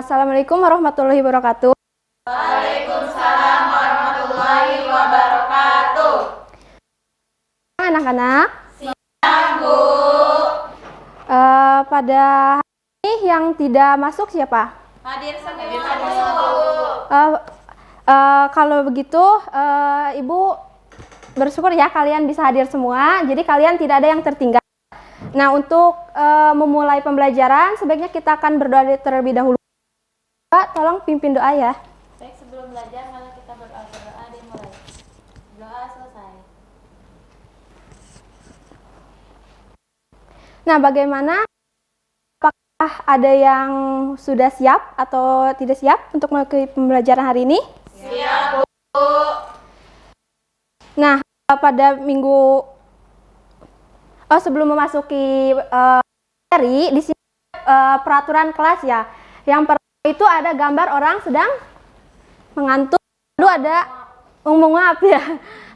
Assalamualaikum warahmatullahi wabarakatuh. Waalaikumsalam warahmatullahi wabarakatuh. Anak-anak. Siap, Bu. Pada hari ini yang tidak masuk siapa? Hadir semua, Bu. Kalau begitu, Ibu bersyukur ya kalian bisa hadir semua. Jadi kalian tidak ada yang tertinggal. Nah, untuk memulai pembelajaran, sebaiknya kita akan berdoa terlebih dahulu. Pak, tolong pimpin doa ya. Baik, sebelum belajar, mari kita berdoa dimulai. Doa selesai. Nah, bagaimana? Apakah ada yang sudah siap atau tidak siap untuk mengikuti pembelajaran hari ini? Siap, Bu. Nah, pada minggu sebelum memasuki materi, di sini peraturan kelas ya. Yang pertama itu ada gambar orang sedang mengantuk, lalu ada menguap ya.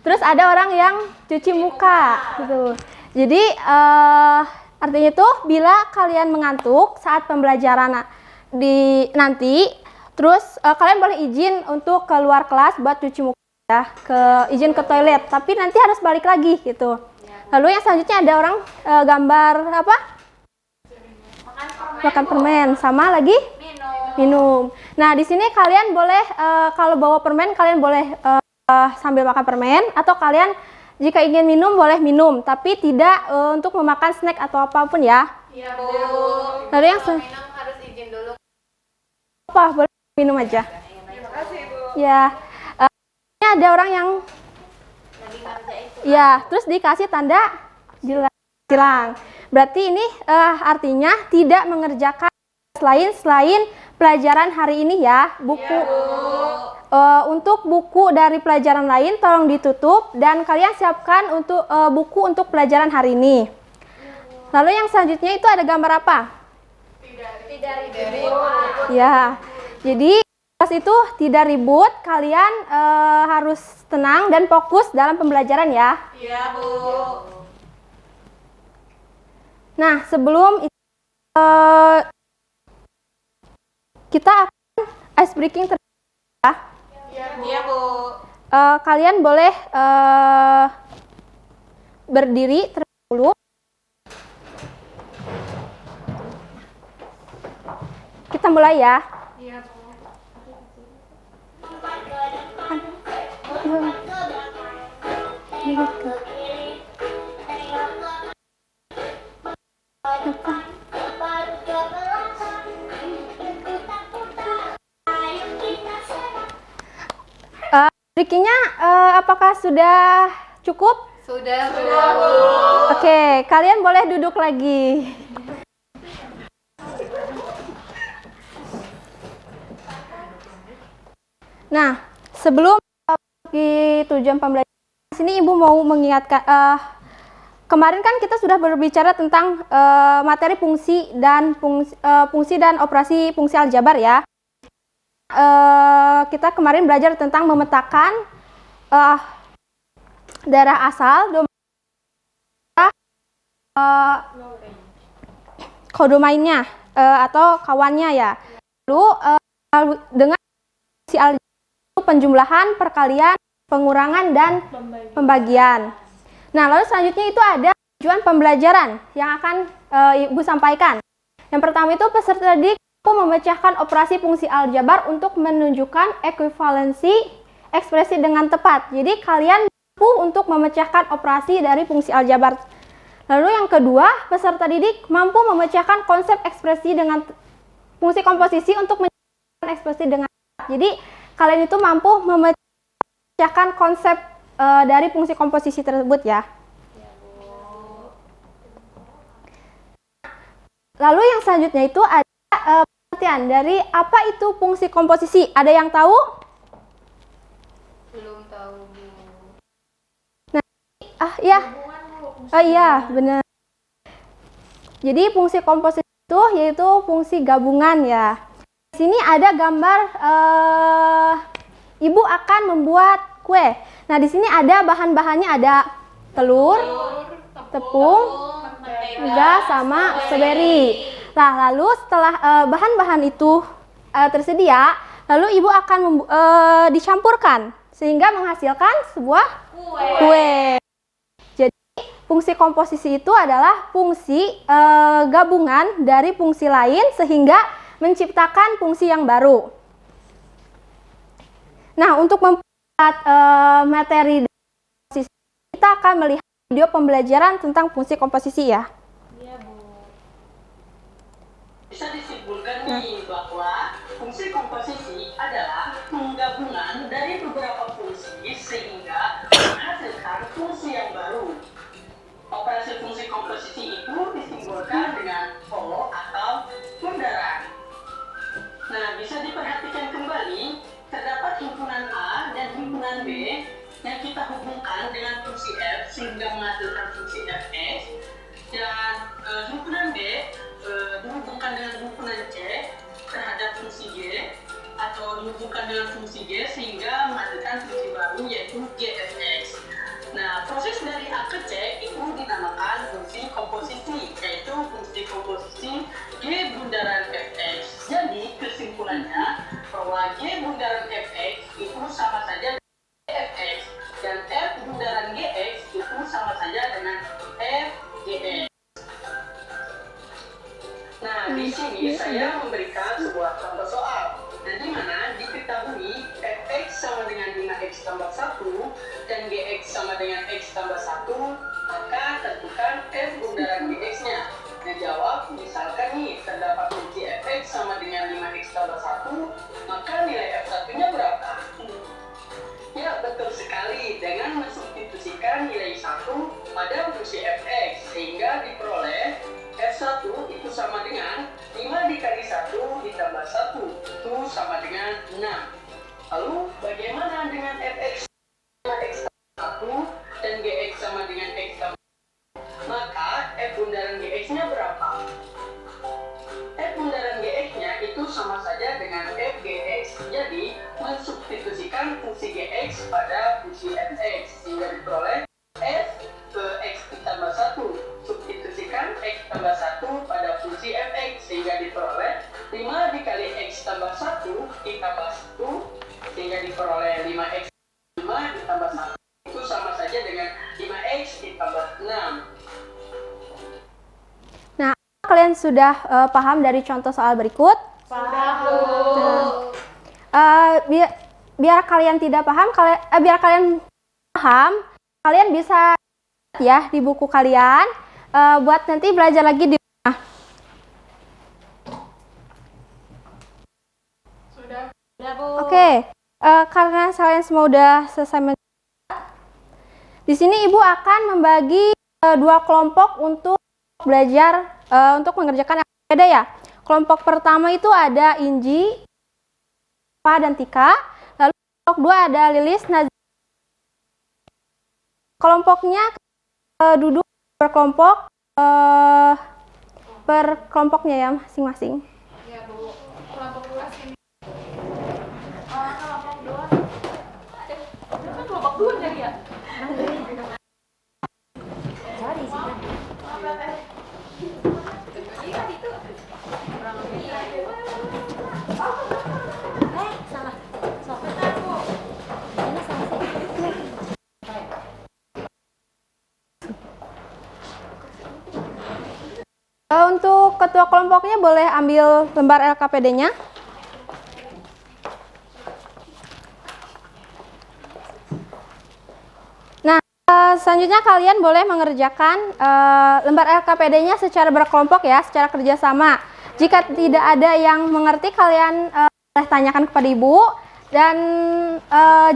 Terus ada orang yang cuci muka gitu. Jadi artinya itu bila kalian mengantuk saat pembelajaran nanti, terus kalian boleh izin untuk keluar kelas buat cuci muka ya, izin ke toilet, tapi nanti harus balik lagi gitu. Lalu yang selanjutnya ada orang gambar apa? Makan permen, sama lagi minum. Nah, di sini kalian boleh kalau bawa permen kalian boleh sambil makan permen, atau kalian jika ingin minum boleh minum, tapi tidak untuk memakan snack atau apapun ya. Iya, Bu. Lalu yang minum harus izin dulu. apa? Boleh minum aja. Terima kasih, Bu. Ya. Ini ada orang yang Lagi ngerjain tuh. ya, terus dikasih tanda silang. Berarti ini artinya tidak mengerjakan selain pelajaran hari ini ya. Buku untuk buku dari pelajaran lain tolong ditutup dan kalian siapkan untuk buku untuk pelajaran hari ini. Lalu yang selanjutnya itu ada gambar apa? Tidak ribut. Ya. Jadi pas itu tidak ribut, kalian harus tenang dan fokus dalam pembelajaran ya. Iya, Bu. Nah, sebelum itu, kita akan ice breaking ya. Iya, Bu. Kalian boleh berdiri terlebih dahulu. Kita mulai ya. Iya, Bu. Breakingnya apakah sudah cukup? Sudah, Bu. Oke, kalian boleh duduk lagi. Nah, sebelum di tujuan pembelajaran, sini Ibu mau mengingatkan, kemarin kan kita sudah berbicara tentang materi fungsi dan operasi fungsi aljabar ya. Kita kemarin belajar tentang memetakan daerah asal, kodomainnya atau kawannya ya. Lalu dengan fungsi aljabar itu penjumlahan, perkalian, pengurangan, dan pembagian. Nah, lalu selanjutnya itu ada tujuan pembelajaran yang akan Ibu sampaikan. Yang pertama itu peserta didik memecahkan operasi fungsi aljabar untuk menunjukkan ekuivalensi ekspresi dengan tepat. Jadi kalian mampu untuk memecahkan operasi dari fungsi aljabar. Lalu yang kedua, peserta didik mampu memecahkan konsep ekspresi dengan fungsi komposisi untuk menunjukkan ekspresi dengan tepat. Jadi kalian itu mampu memecahkan konsep dari fungsi komposisi tersebut ya. Lalu yang selanjutnya itu ada pengertian dari apa itu fungsi komposisi. Ada yang tahu? Belum tahu, Bu. Nah, iya. Oh iya, benar. Jadi fungsi komposisi itu yaitu fungsi gabungan ya. Di sini ada gambar Ibu akan membuat kue. Nah, di sini ada bahan-bahannya, ada telur, tepung, mentega sama strawberry. Nah, lalu setelah bahan-bahan itu tersedia, lalu Ibu akan dicampurkan sehingga menghasilkan sebuah kue. Jadi fungsi komposisi itu adalah fungsi gabungan dari fungsi lain sehingga menciptakan fungsi yang baru. Nah, untuk membuat materi komposisi, kita akan melihat video pembelajaran tentang fungsi komposisi ya. Iya, Bu. Bisa disimpulkan nih bahwa fungsi komposisi adalah penggabungan dari beberapa fungsi sehingga menghasilkan fungsi yang baru. Operasi fungsi komposisi itu disimpulkan dengan O atau bundaran. Nah, bisa diperhatikan kembali, terdapat himpunan A dan himpunan B yang kita hubungkan dengan fungsi F sehingga menghasilkan fungsi Fx, dan himpunan B dihubungkan dengan himpunan C terhadap fungsi G, atau dihubungkan dengan fungsi G sehingga menghasilkan fungsi baru yaitu Gfx. Nah, proses dari A ke C itu dinamakan fungsi komposisi, yaitu fungsi komposisi G bundaran Fx. Jadi kesimpulannya bahwa G bundaran Fx itu sama saja dengan Fx, dan F bundaran Gx itu sama saja dengan Fgx. Nah, di sini saya memberikan sebuah contoh soal, di mana diketahui Fx sama dengan 5x tambah 1 dan Gx sama dengan x tambah 1, maka tentukan F bundaran Gx-nya. Dijawab, misalkan nih, terdapat fungsi Fx sama dengan 5x tambah 1, maka nilai F1-nya berapa? Ya, betul sekali, dengan mensubstitusikan nilai 1 pada fungsi Fx, sehingga diperoleh F1 itu sama dengan 5 dikali 1 ditambah 1, itu sama dengan 6. Lalu bagaimana dengan Fx sama x tambah 1 dan Gx sama dengan x tambah 1? Maka F bundaran Gx-nya berapa? F bundaran Gx-nya itu sama saja dengan Fgx, jadi mensubstitusikan fungsi Gx pada fungsi Fx, sehingga diperoleh F ke x ditambah 1. Substitusikan x tambah 1 pada fungsi Fx, sehingga diperoleh 5 dikali x tambah 1 ditambah 1, sehingga diperoleh 5x 5 ditambah 1. Itu sama saja dengan 5x ditambah 6. Nah, kalian sudah paham dari contoh soal berikut? Paham. Biar kalian tidak paham, biar kalian paham, kalian bisa ya di buku kalian buat nanti belajar lagi di rumah. Sudah, Bu. Oke, karena kalian semua udah selesai di sini Ibu akan membagi dua kelompok untuk belajar untuk mengerjakan yang berbeda ya. Kelompok pertama itu ada Inji, Pak dan Tika. Lalu kelompok dua ada Lilis, Nazia. Kelompoknya duduk berkelompok per kelompoknya ya masing-masing. Iya, Bu. Kelompok 2 sini. Kelompok 2. Itu kan kelompok 2 jadi ya? Jadi sih. Iya, itu. Kurang lebih. Salah. Salah, Bu. Ini salah sih. Untuk ketua kelompoknya boleh ambil lembar LKPD-nya. Nah, selanjutnya kalian boleh mengerjakan lembar LKPD-nya secara berkelompok ya, secara kerjasama. Jika tidak ada yang mengerti, kalian boleh tanyakan kepada Ibu. Dan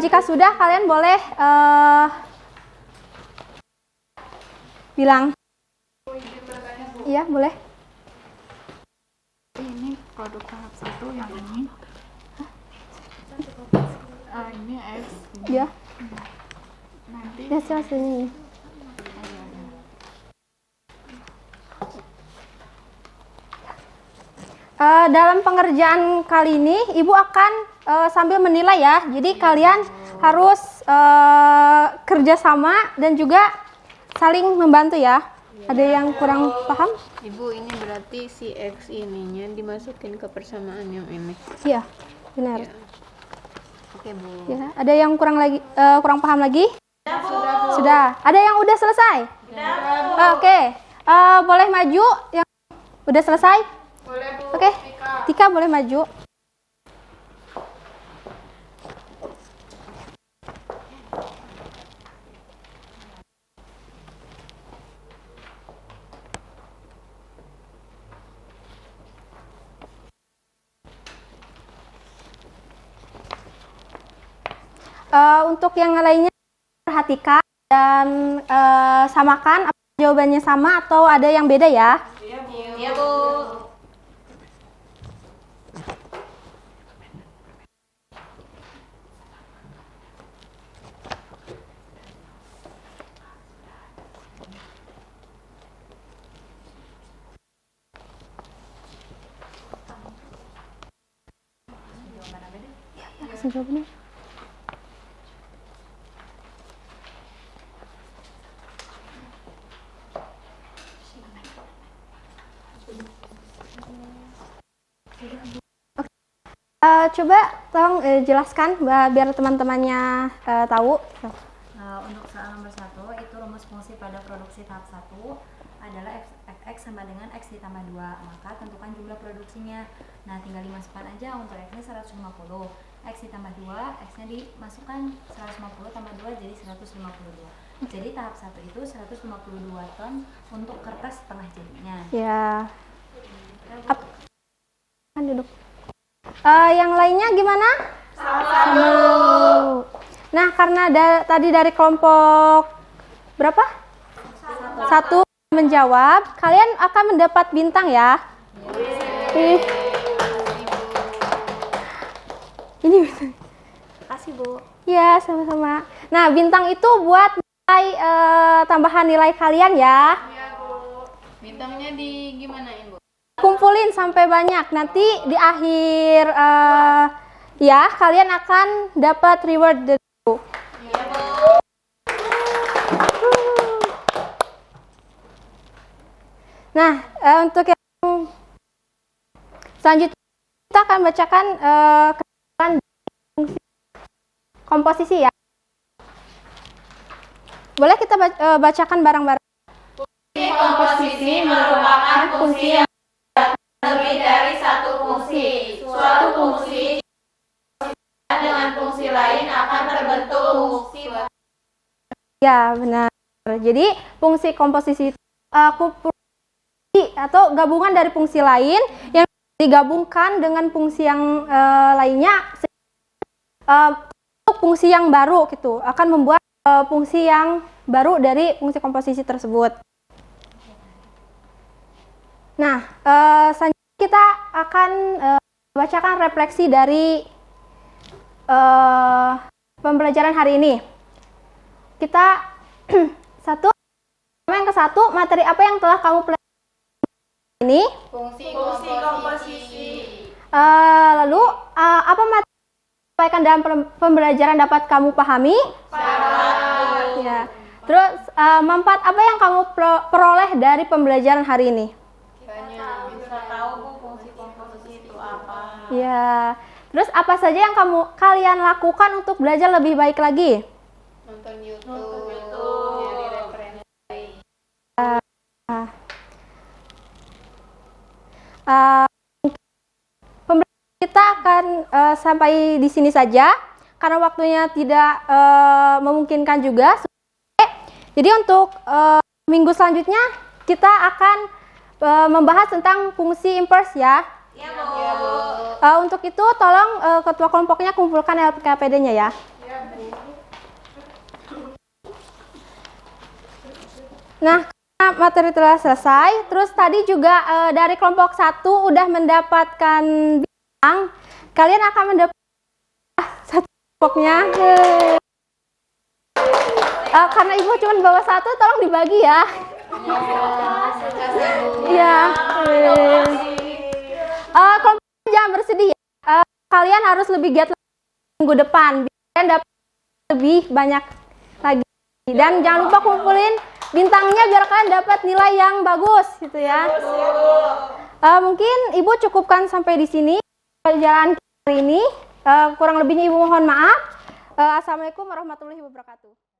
jika sudah, kalian boleh bilang. Iya, boleh. Ini produk tahap 1 yang ini. Ini X. Iya. Nanti Ya, sini. Dalam pengerjaan kali ini, Ibu akan sambil menilai ya. Jadi kalian harus kerjasama dan juga saling membantu ya. Ada yang kurang paham? Ibu, ini berarti si X ininya dimasukin ke persamaan yang ini. Iya, benar. Ya. Oke, Bu. Ya, ada yang kurang paham lagi? Sudah. Ada yang udah selesai? Oke. Boleh maju yang udah selesai? Boleh, Bu. Oke. Tika boleh maju. Untuk yang lainnya perhatikan dan samakan apa jawabannya sama atau ada yang beda ya. Iya, Bu. Ya, kasih jawabannya. Coba tolong jelaskan biar teman-temannya tahu. Untuk soal nomor 1, itu rumus fungsi pada produksi tahap 1 adalah fx sama dengan x ditambah 2. Maka tentukan jumlah produksinya. Nah, tinggal dimasukkan aja. Untuk x-nya 150. X ditambah 2, x-nya dimasukkan 150 tambah 2 jadi 152. Jadi tahap 1 itu 152 ton untuk kertas setengah jadinya. Ya. Kan duduk. Yang lainnya gimana? Sama. Nah, karena tadi dari kelompok berapa? Satu menjawab, kalian akan mendapat bintang ya. Ini bintang. Makasih, Bu. Ya, sama-sama. Nah, bintang itu buat nilai tambahan nilai kalian ya. Bintangnya di gimanain, Bu? Kumpulin sampai banyak. Nanti di akhir ya kalian akan dapat reward dulu. Nah, untuk yang selanjutnya kita akan bacakan kesimpulan fungsi komposisi ya. Boleh kita bacakan bareng-bareng. Komposisi merupakan fungsi yang lebih dari satu fungsi. Suatu fungsi dengan fungsi lain akan terbentuk fungsi. Ya, benar. Jadi, fungsi komposisi itu atau gabungan dari fungsi lain yang digabungkan dengan fungsi yang lainnya untuk fungsi yang baru gitu. Akan membuat fungsi yang baru dari fungsi komposisi tersebut. Nah, selanjutnya kita akan bacakan refleksi dari pembelajaran hari ini. Kita yang ke-1, materi apa yang telah kamu pelajari ini? Fungsi komposisi. Lalu apa materi yang disampaikan dalam pembelajaran dapat kamu pahami? Ya. Terus manfaat apa yang kamu peroleh dari pembelajaran hari ini? Bisa tahu, Bu, fungsi komposisi itu apa. Ya. Terus apa saja yang kalian lakukan untuk belajar lebih baik lagi? Nonton YouTube. Nyari referensi. Pembelajaran kita akan sampai di sini saja karena waktunya tidak memungkinkan juga. Jadi untuk minggu selanjutnya kita akan membahas tentang fungsi inverse ya. Iya, Bu. Untuk itu tolong ketua kelompoknya kumpulkan LPKPD-nya ya. Nah, karena materi telah selesai, terus tadi juga dari kelompok 1 udah mendapatkan bintang, kalian akan mendapat satu kelompoknya. Karena ibu cuma bawa 1, tolong dibagi ya. Iya. Kelompok jangan bersedih ya. Kalian harus lebih giat minggu depan, biar kalian dapat lebih banyak lagi. Dan jangan lupa kumpulin bintangnya biar kalian dapat nilai yang bagus gitu ya. Mungkin Ibu cukupkan sampai di sini pelajaran hari ini. Kurang lebihnya Ibu mohon maaf. Assalamualaikum warahmatullahi wabarakatuh.